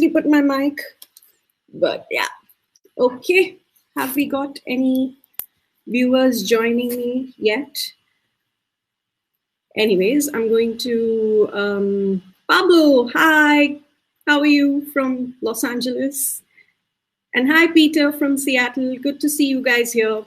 quickly put my mic. But yeah, okay. Have we got any viewers joining me yet? Anyways, I'm going to Pablo. Hi, how are you from Los Angeles? And hi, Peter from Seattle. Good to see you guys here.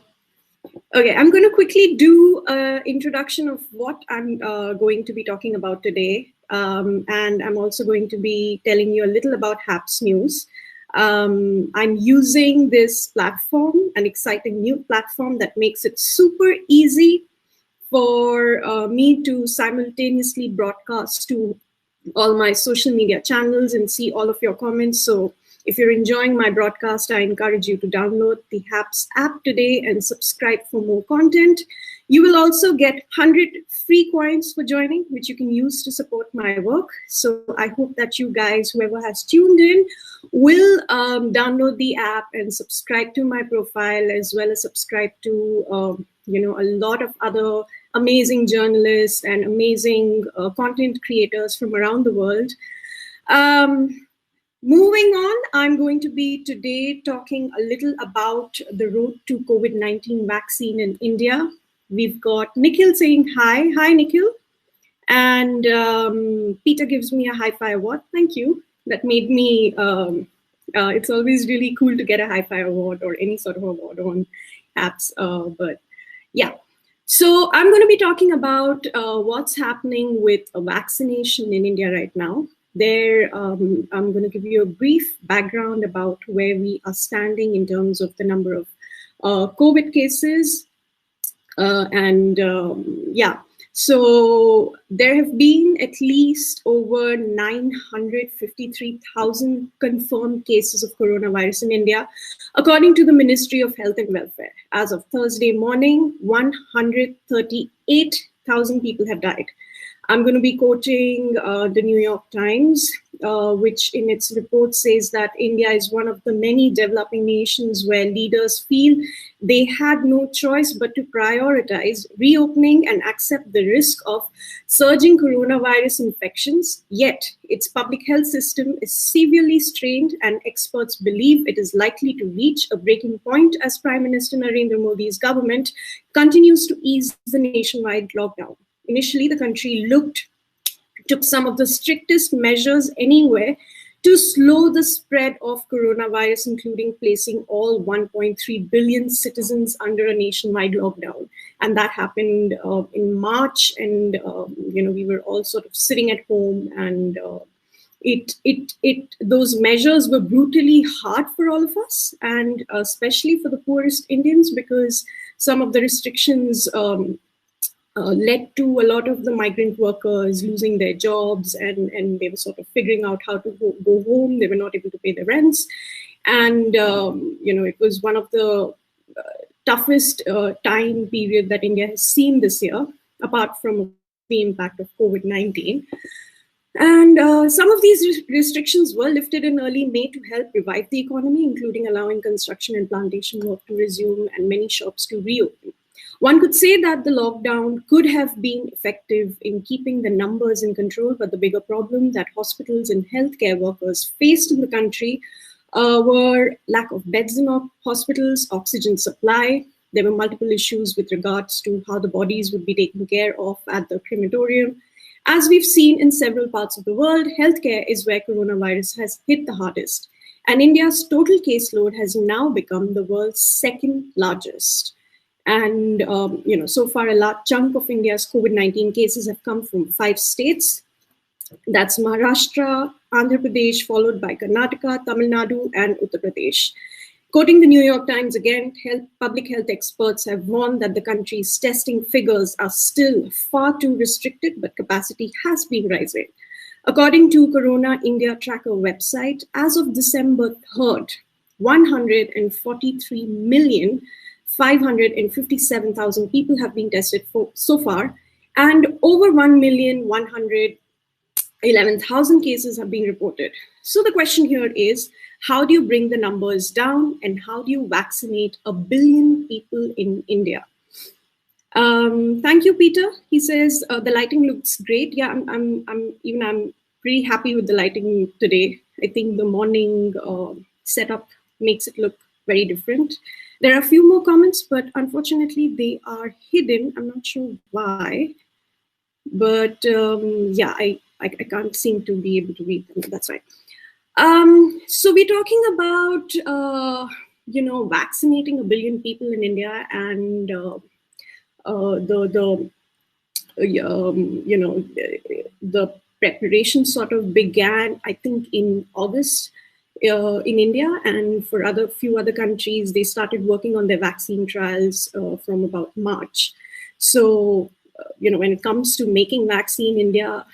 Okay, I'm going to quickly do an introduction of what I'm going to be talking about today. And I'm also going to be telling you a little about HAPS News. I'm using this platform, an exciting new platform that makes it super easy for me to simultaneously broadcast to all my social media channels and see all of your comments. So if you're enjoying my broadcast, I encourage you to download the HAPS app today and subscribe for more content. You will also get 100 free coins for joining, which you can use to support my work. So I hope that you guys, whoever has tuned in, will download the app and subscribe to my profile, as well as subscribe to a lot of other amazing journalists and amazing content creators from around the world. Moving on, I'm going to be today talking a little about the road to COVID-19 vaccine in India. We've got Nikhil saying hi. Hi, Nikhil. And Peter gives me a high-fi award. Thank you. That made me, it's always really cool to get a high-fi award or any sort of award on apps. But yeah. So I'm going to be talking about what's happening with vaccination in India right now. I'm going to give you a brief background about where we are standing in terms of the number of COVID cases. So there have been at least over 953,000 confirmed cases of coronavirus in India, according to the Ministry of Health and Welfare. As of Thursday morning, 138,000 people have died. I'm going to be quoting the New York Times, which in its report says that India is one of the many developing nations where leaders feel they had no choice but to prioritize reopening and accept the risk of surging coronavirus infections. Yet, its public health system is severely strained, and experts believe it is likely to reach a breaking point as Prime Minister Narendra Modi's government continues to ease the nationwide lockdown. Initially, the country took some of the strictest measures anywhere to slow the spread of coronavirus, including placing all 1.3 billion citizens under a nationwide lockdown. And that happened in March, and we were all sort of sitting at home, and those measures were brutally hard for all of us, and especially for the poorest Indians, because some of the restrictions led to a lot of the migrant workers losing their jobs, and they were sort of figuring out how to go home. They were not able to pay their rents. And, it was one of the toughest time period that India has seen this year, apart from the impact of COVID-19. And some of these restrictions were lifted in early May to help revive the economy, including allowing construction and plantation work to resume and many shops to reopen. One could say that the lockdown could have been effective in keeping the numbers in control, but the bigger problem that hospitals and healthcare workers faced in the country were lack of beds in hospitals, oxygen supply. There were multiple issues with regards to how the bodies would be taken care of at the crematorium. As we've seen in several parts of the world, healthcare is where coronavirus has hit the hardest. And India's total caseload has now become the world's second largest. And, so far a large chunk of India's COVID-19 cases have come from 5 states. That's Maharashtra, Andhra Pradesh, followed by Karnataka, Tamil Nadu, and Uttar Pradesh. Quoting the New York Times again, public health experts have warned that the country's testing figures are still far too restricted, but capacity has been rising. According to Corona India Tracker website, as of December 3rd, 143,557,000 people have been tested so far, and over 1,111,000 cases have been reported. So the question here is, how do you bring the numbers down, and how do you vaccinate 1 billion people in India? Thank you, Peter. He says the lighting looks great. Yeah, I'm pretty happy with the lighting today. I think the morning setup makes it look very different. There are a few more comments, but unfortunately they are hidden. I'm not sure why, but yeah, I can't seem to be able to read them. That's right. So we're talking about vaccinating 1 billion people in India, and the preparation sort of began, I think, in August in India, and for few other countries, they started working on their vaccine trials from about March. So, when it comes to making vaccine, India,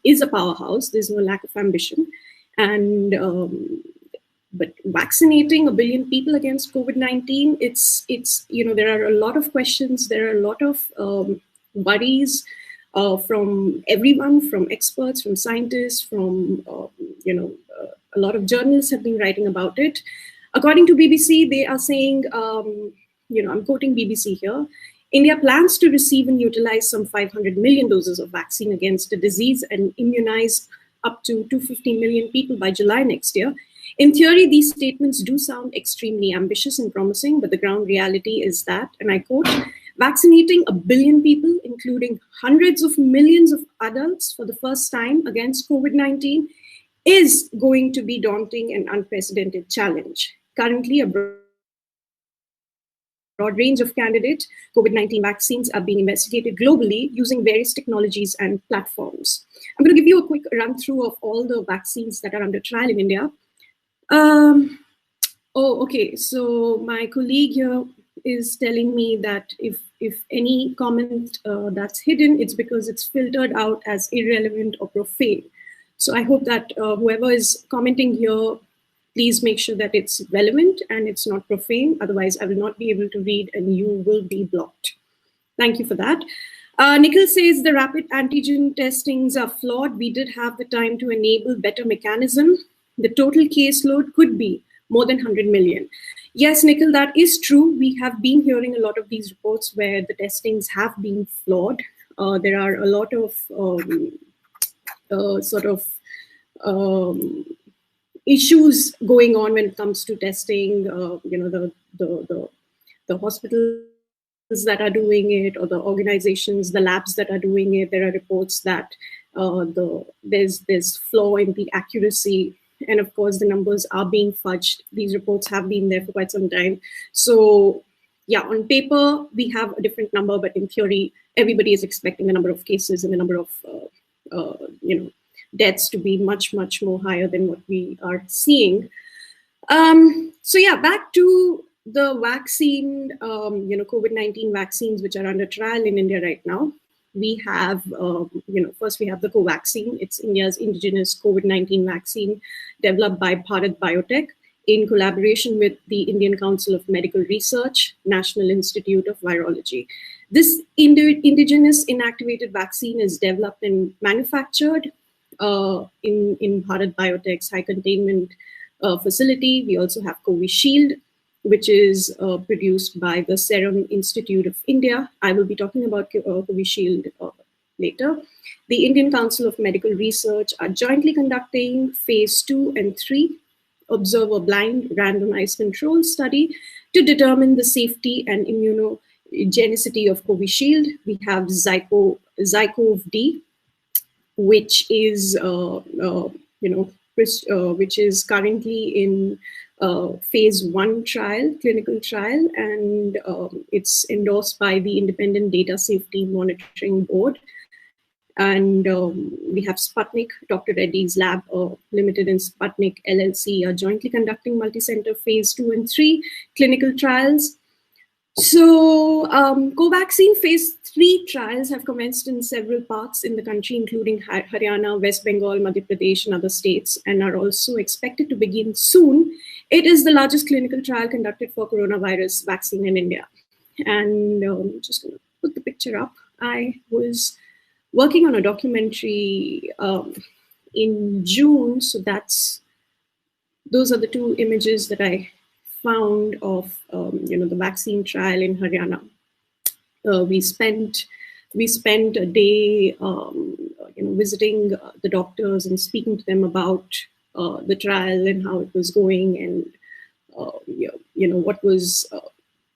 is a powerhouse. There's no lack of ambition, and but vaccinating 1 billion people against COVID-19, it's there are a lot of questions. There are a lot of worries from everyone, from experts, from scientists, from a lot of journalists have been writing about it. According to BBC, they are saying, I'm quoting BBC here, India plans to receive and utilize some 500 million doses of vaccine against the disease and immunize up to 250 million people by July next year. In theory, these statements do sound extremely ambitious and promising, but the ground reality is that, and I quote, vaccinating 1 billion people, including hundreds of millions of adults for the first time against COVID-19, is going to be daunting and unprecedented challenge. Currently, a broad range of candidate COVID-19 vaccines are being investigated globally using various technologies and platforms. I'm going to give you a quick run through of all the vaccines that are under trial in India. Okay. So my colleague here is telling me that if any comment that's hidden, it's because it's filtered out as irrelevant or profane. So I hope that whoever is commenting here, please make sure that it's relevant and it's not profane. Otherwise, I will not be able to read and you will be blocked. Thank you for that. Nikhil says the rapid antigen testings are flawed. We did have the time to enable better mechanism. The total caseload could be more than 100 million. Yes, Nikhil, that is true. We have been hearing a lot of these reports where the testings have been flawed. There are a lot of issues going on when it comes to testing. The hospitals that are doing it, or the organizations, the labs that are doing it. There are reports that there's flaw in the accuracy. And of course, the numbers are being fudged. These reports have been there for quite some time. So yeah, on paper, we have a different number, but in theory, everybody is expecting the number of cases and the number of deaths to be much, much more higher than what we are seeing. So yeah, back to the vaccine, COVID-19 vaccines, which are under trial in India right now. We have, first we have the Covaxin. It's India's indigenous COVID-19 vaccine developed by Bharat Biotech in collaboration with the Indian Council of Medical Research, National Institute of Virology. This indigenous inactivated vaccine is developed and manufactured in Bharat Biotech's high containment facility. We also have Covishield, which is produced by the Serum Institute of India. I will be talking about Covishield later. The Indian Council of Medical Research are jointly conducting phase 2 and 3 observer-blind randomized control study to determine the safety and immunogenicity of Covishield. We have Zycov-D, which is which is currently in phase 1 trial, clinical trial, and it's endorsed by the Independent Data Safety Monitoring Board. And we have Sputnik, Dr. Reddy's Lab Limited and Sputnik LLC are jointly conducting multi-center phase 2 and 3 clinical trials. So Covaxin phase 3 trials have commenced in several parts in the country, including Haryana, West Bengal, Madhya Pradesh, and other states, and are also expected to begin soon. It is the largest clinical trial conducted for coronavirus vaccine in India. And I'm just going to put the picture up. I was working on a documentary in June, so those are the 2 images that I found of the vaccine trial in Haryana. We spent a day visiting the doctors and speaking to them about the trial and how it was going, and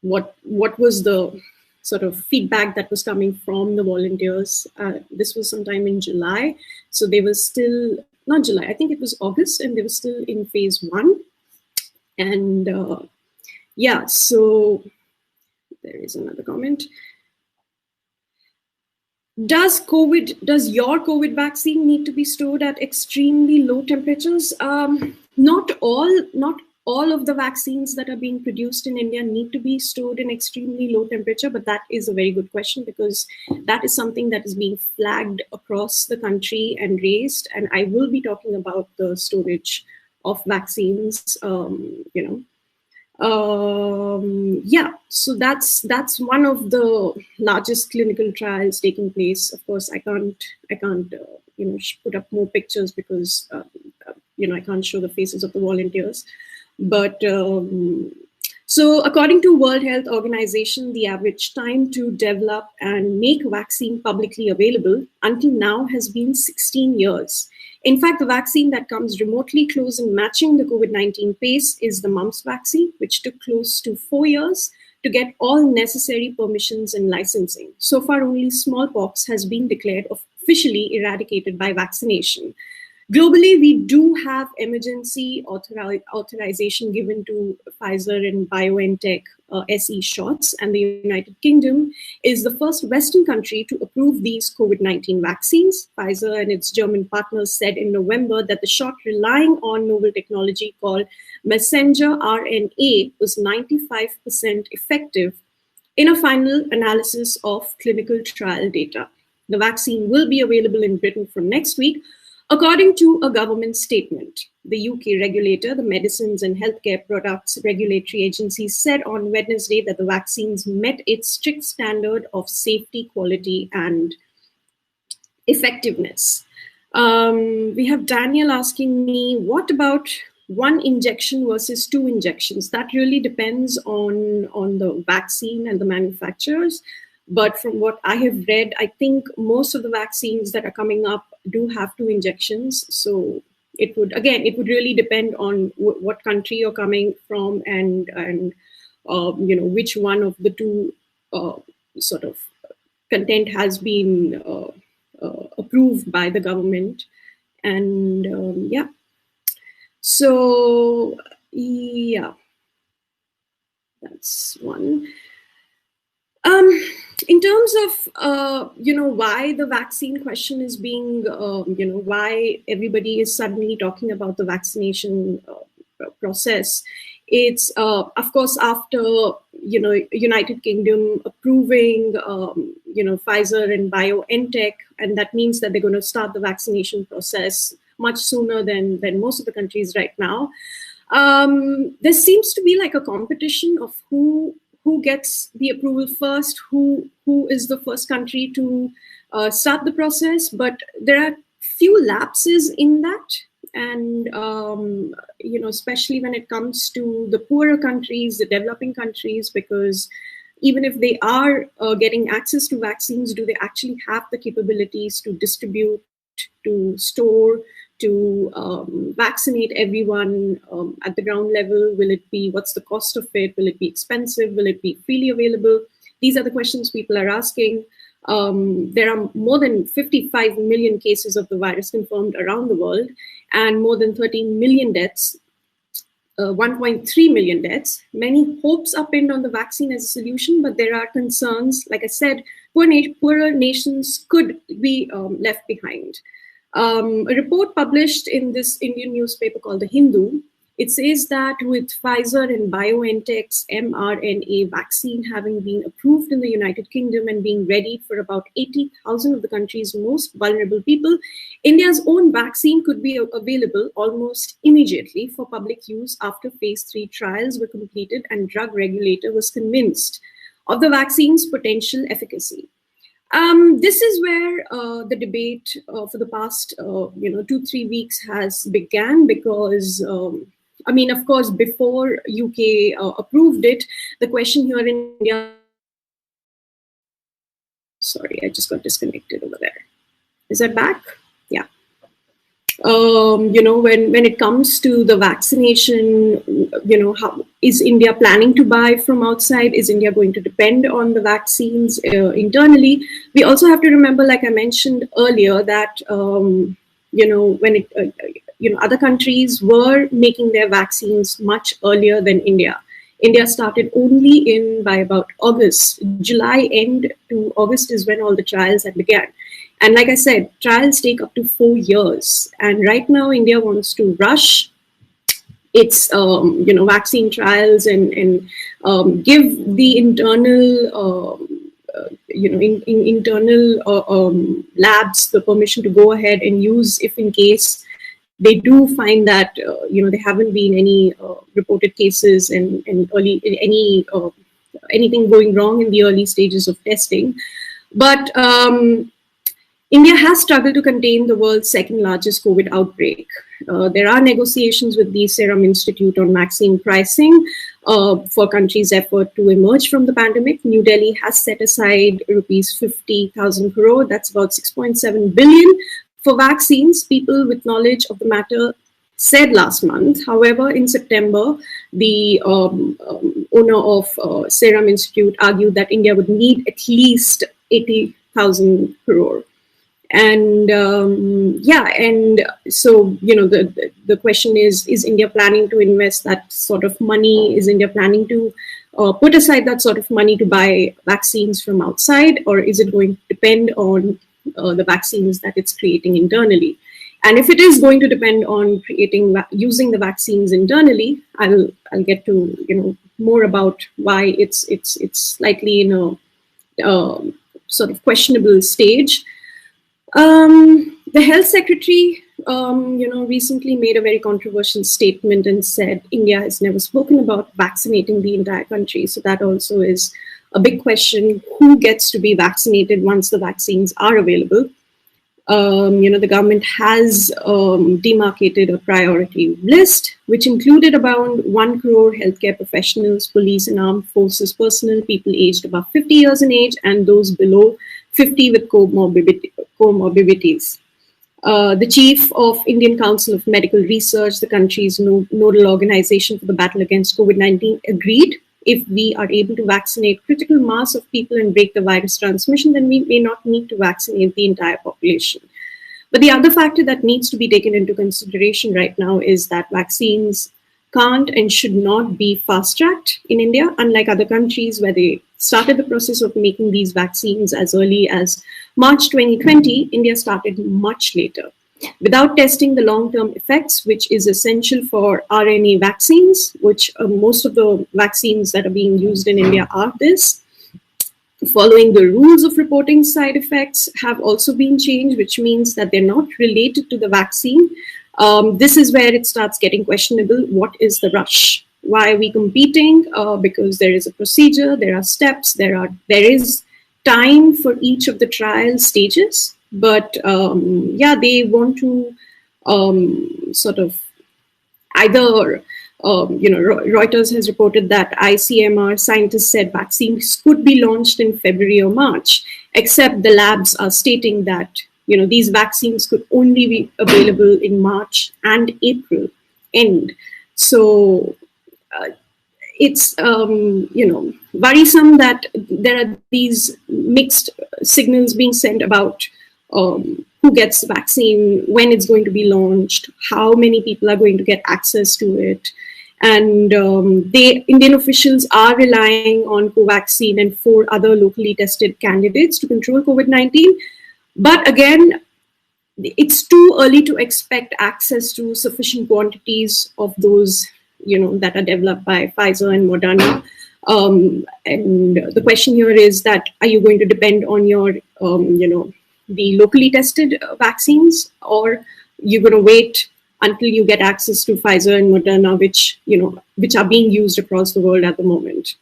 what was the sort of feedback that was coming from the volunteers. This was sometime in July, so they were still, not July, I think it was August, and they were still in phase 1. And yeah, so there is another comment. Does your COVID vaccine need to be stored at extremely low temperatures? Not all of the vaccines that are being produced in India need to be stored in extremely low temperature, but that is a very good question, because that is something that is being flagged across the country and raised. And I will be talking about the storage of vaccines, yeah, so that's one of the largest clinical trials taking place. Of course, I can't put up more pictures because I can't show the faces of the volunteers. But so according to World Health Organization, the average time to develop and make vaccine publicly available until now has been 16 years. In fact, the vaccine that comes remotely close in matching the COVID-19 pace is the mumps vaccine, which took close to 4 years to get all necessary permissions and licensing. So far, only smallpox has been declared officially eradicated by vaccination. Globally, we do have emergency authorization given to Pfizer and BioNTech SE shots, and the United Kingdom is the first Western country to approve these COVID-19 vaccines. Pfizer and its German partners said in November that the shot, relying on novel technology called messenger RNA, was 95% effective in a final analysis of clinical trial data. The vaccine will be available in Britain from next week, according to a government statement. The UK regulator, the Medicines and Healthcare Products Regulatory Agency, said on Wednesday that the vaccines met its strict standard of safety, quality, and effectiveness. We have Daniel asking me, what about 1 injection versus 2 injections? That really depends on the vaccine and the manufacturers. But from what I have read, I think most of the vaccines that are coming up do have 2 injections. So it would really depend on what country you're coming from and which one of the 2 sort of content has been approved by the government. And yeah, so yeah, that's one. In terms of, why the vaccine question is being, why everybody is suddenly talking about the vaccination process, it's, of course, after, United Kingdom approving, Pfizer and BioNTech, and that means that they're going to start the vaccination process much sooner than most of the countries right now. There seems to be like a competition of who gets the approval first, who is the first country to start the process. But there are few lapses in that. And, especially when it comes to the poorer countries, the developing countries, because even if they are getting access to vaccines, do they actually have the capabilities to distribute, to store, to vaccinate everyone at the ground level? Will it be, what's the cost of it? Will it be expensive? Will it be freely available? These are the questions people are asking. There are more than 55 million cases of the virus confirmed around the world, and more than 13 million deaths, 1.3 million deaths. Many hopes are pinned on the vaccine as a solution, but there are concerns. Like I said, poorer nations could be left behind. A report published in this Indian newspaper called The Hindu, it says that with Pfizer and BioNTech's mRNA vaccine having been approved in the United Kingdom and being ready for about 80,000 of the country's most vulnerable people, India's own vaccine could be available almost immediately for public use after phase 3 trials were completed and drug regulator was convinced of the vaccine's potential efficacy. This is where the debate for the past 2-3 weeks has began, because of course, before UK approved it, the question here in India, sorry, I just got disconnected over there. Is that back? Yeah. When it comes to the vaccination, how is India planning to buy from outside? Is India going to depend on the vaccines internally? We also have to remember, like I mentioned earlier, that other countries were making their vaccines much earlier than India. India started only by about August. July end to August is when all the trials had began. And like I said, trials take up to 4 years. And right now, India wants to rush its vaccine trials and give the internal internal labs the permission to go ahead and use, if in case they do find that there haven't been any reported cases and anything going wrong in the early stages of testing. But India has struggled to contain the world's second largest COVID outbreak. There are negotiations with the Serum Institute on vaccine pricing for countries' effort to emerge from the pandemic. New Delhi has set aside rupees 50,000 crore, that's about 6.7 billion, for vaccines. People with knowledge of the matter said last month. However, in September, the owner of Serum Institute argued that India would need at least 80,000 crore. And so the question is India planning to invest that sort of money? Is India planning to put aside that sort of money to buy vaccines from outside, or is it going to depend on the vaccines that it's creating internally? And if it is going to depend on using the vaccines internally, I'll get to more about why it's slightly in a sort of questionable stage. The health secretary, recently made a very controversial statement and said India has never spoken about vaccinating the entire country. So that also is a big question: who gets to be vaccinated once the vaccines are available? The government has demarcated a priority list, which included about 1 crore healthcare professionals, police and armed forces personnel, people aged above 50 years in age, and those below 50 with comorbidities. The chief of Indian Council of Medical Research, the country's nodal organization for the battle against COVID-19, agreed if we are able to vaccinate critical mass of people and break the virus transmission, then we may not need to vaccinate the entire population. But the other factor that needs to be taken into consideration right now is that vaccines can't and should not be fast-tracked in India, unlike other countries where they started the process of making these vaccines as early as March 2020. India started much later, without testing the long-term effects, which is essential for RNA vaccines, which most of the vaccines that are being used in India are this. Following the rules of reporting side effects have also been changed, which means that they're not related to the vaccine. This is where it starts getting questionable. What is the rush? Why are we competing? Because there is a procedure, there are steps, there is time for each of the trial stages. But they want to sort of either, Reuters has reported that ICMR scientists said vaccines could be launched in February or March, except the labs are stating that these vaccines could only be available in March and April end. So it's worrisome that there are these mixed signals being sent about who gets the vaccine, when it's going to be launched, how many people are going to get access to it. And the Indian officials are relying on Covaxin and 4 other locally tested candidates to control COVID-19. But again, it's too early to expect access to sufficient quantities of those, that are developed by Pfizer and Moderna. And the question here is that, are you going to depend on your, the locally tested vaccines, or you're going to wait until you get access to Pfizer and Moderna, which are being used across the world at the moment?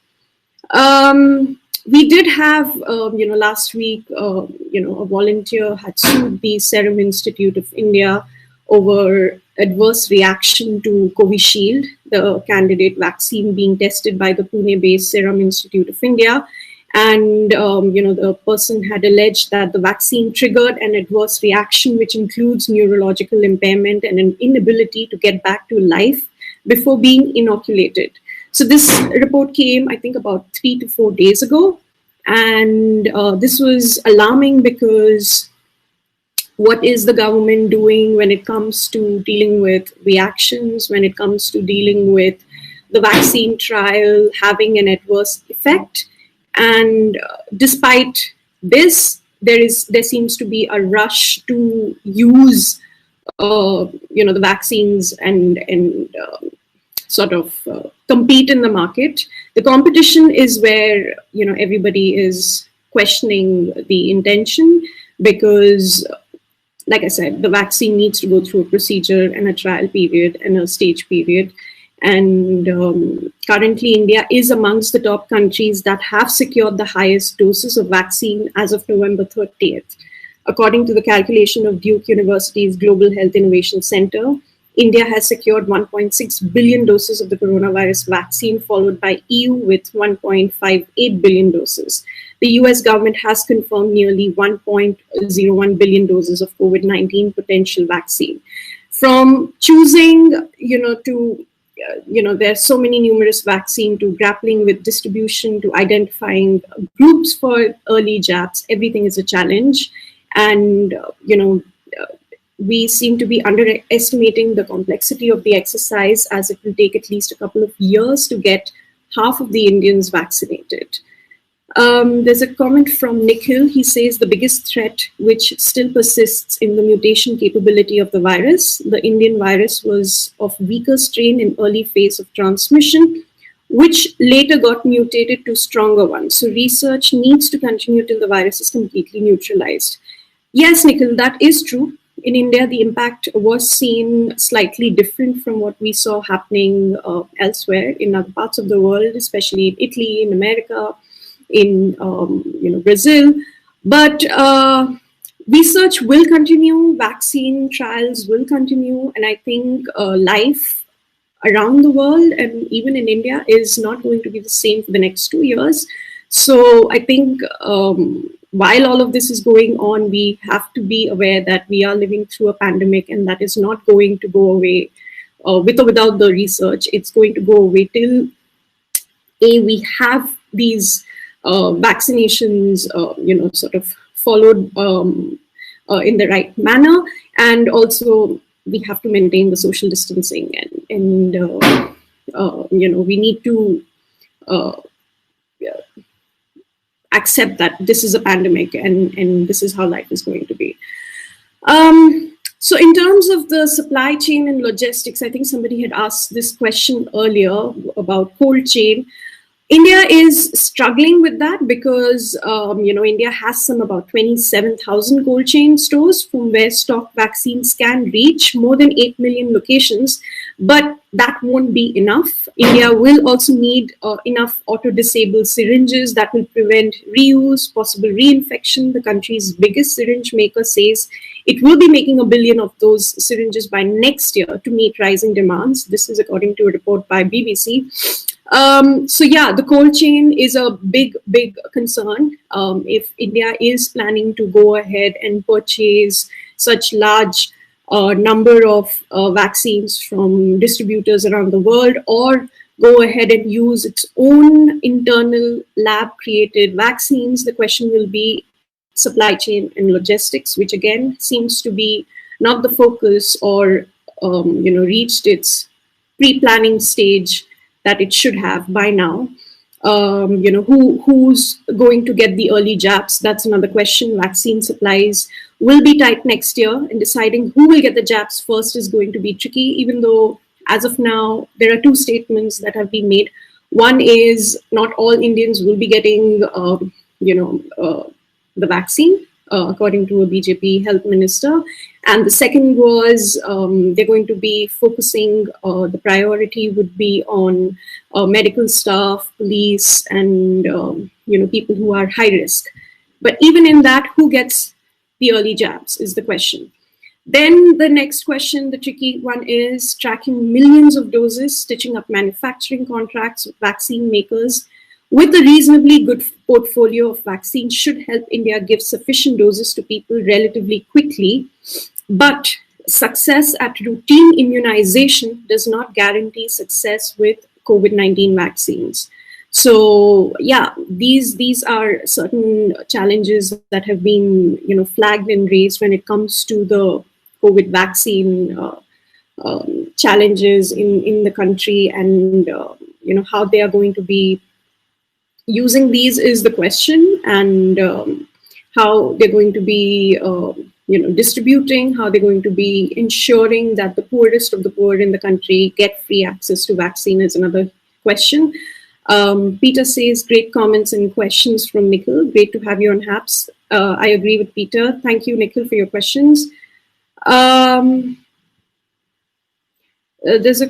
We did have, last week, a volunteer had sued the Serum Institute of India over adverse reaction to Covishield, the candidate vaccine being tested by the Pune-based Serum Institute of India. And the person had alleged that the vaccine triggered an adverse reaction, which includes neurological impairment and an inability to get back to life before being inoculated. So this report came, I think, about 3 to 4 days ago. And this was alarming because what is the government doing when it comes to dealing with reactions, when it comes to dealing with the vaccine trial having an adverse effect? And despite this, there seems to be a rush to use the vaccines and sort of compete in the market. The competition is where everybody is questioning the intention, because, like I said, the vaccine needs to go through a procedure and a trial period and a stage period. And currently, India is amongst the top countries that have secured the highest doses of vaccine as of November 30th. According to the calculation of Duke University's Global Health Innovation Center, India has secured 1.6 billion doses of the coronavirus vaccine, followed by EU with 1.58 billion doses. The US government has confirmed nearly 1.01 billion doses of COVID-19 potential vaccine. From choosing, there's so many numerous vaccine, to grappling with distribution, to identifying groups for early jabs, everything is a challenge. And, we seem to be underestimating the complexity of the exercise, as it will take at least a couple of years to get half of the Indians vaccinated. There's a comment from Nikhil. He says the biggest threat which still persists in the mutation capability of the virus. The Indian virus was of weaker strain in early phase of transmission, which later got mutated to stronger ones. So research needs to continue till the virus is completely neutralized. Yes, Nikhil, that is true. In India, the impact was seen slightly different from what we saw happening elsewhere in other parts of the world, especially in Italy, in America, in Brazil. But research will continue, vaccine trials will continue, and I think life around the world and even in India is not going to be the same for the next 2 years. So I think while all of this is going on, we have to be aware that we are living through a pandemic, and that is not going to go away with or without the research. It's going to go away till we have these vaccinations, sort of followed in the right manner, and also we have to maintain the social distancing, and we need to accept that this is a pandemic, and this is how life is going to be. So in terms of the supply chain and logistics, I think somebody had asked this question earlier about cold chain. India is struggling with that because, India has some about 27,000 cold chain stores from where stock vaccines can reach more than 8 million locations, but that won't be enough. India will also need enough auto-disabled syringes that will prevent reuse, possible reinfection. The country's biggest syringe maker says it will be making 1 billion of those syringes by next year to meet rising demands. This is according to a report by BBC. So yeah, the cold chain is a big concern. If India is planning to go ahead and purchase such large number of vaccines from distributors around the world, or go ahead and use its own internal lab created vaccines, the question will be supply chain and logistics, which again seems to be not the focus, or reached its pre-planning stage that it should have by now. Who's going to get the early jabs? That's another question. Vaccine supplies will be tight next year, and deciding who will get the jabs first is going to be tricky, even though as of now, there are two statements that have been made. One is not all Indians will be getting, the vaccine, according to a BJP health minister. And the second was they're going to be focusing, the priority would be on medical staff, police, and people who are high risk. But even in that, who gets the early jabs is the question. Then the next question, the tricky one, is tracking millions of doses, stitching up manufacturing contracts with vaccine makers. with a reasonably good portfolio of vaccines should help India give sufficient doses to people relatively quickly. But success at routine immunization does not guarantee success with COVID-19 vaccines. So yeah, these are certain challenges that have been flagged and raised when it comes to the COVID vaccine challenges in the country, and how they are going to be using these is the question, and how they're going to be distributing, how they're going to be ensuring that the poorest of the poor in the country get free access to vaccine is another question. Peter says, great comments and questions from Nikhil. Great to have you on HAPS. I agree with Peter. Thank you, Nikhil, for your questions. There's a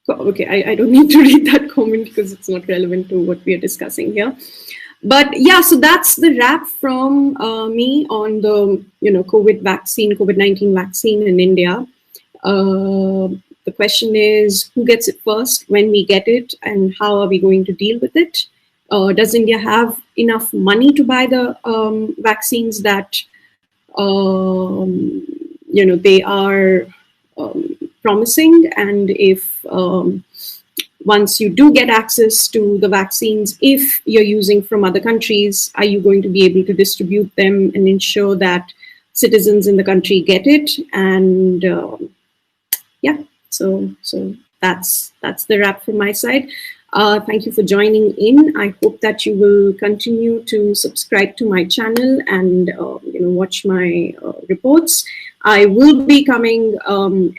okay, I don't need to read that comment because it's not relevant to what we are discussing here. But yeah, so that's the wrap from me on the COVID-19 vaccine in India. The question is, who gets it first, when we get it, and how are we going to deal with it? Does India have enough money to buy the vaccines that they are promising? And if once you do get access to the vaccines, if you're using from other countries, are you going to be able to distribute them and ensure that citizens in the country get it? And yeah, so that's the wrap from my side. Thank you for joining in. I hope that you will continue to subscribe to my channel and watch my reports. I will be coming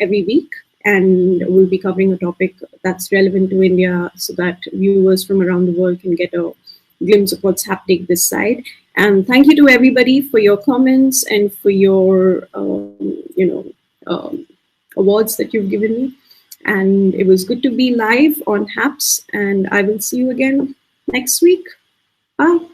every week, and we'll be covering a topic that's relevant to India so that viewers from around the world can get a glimpse of what's happening this side. And thank you to everybody for your comments and for your awards that you've given me. And it was good to be live on HAPS, and I will see you again next week. Bye.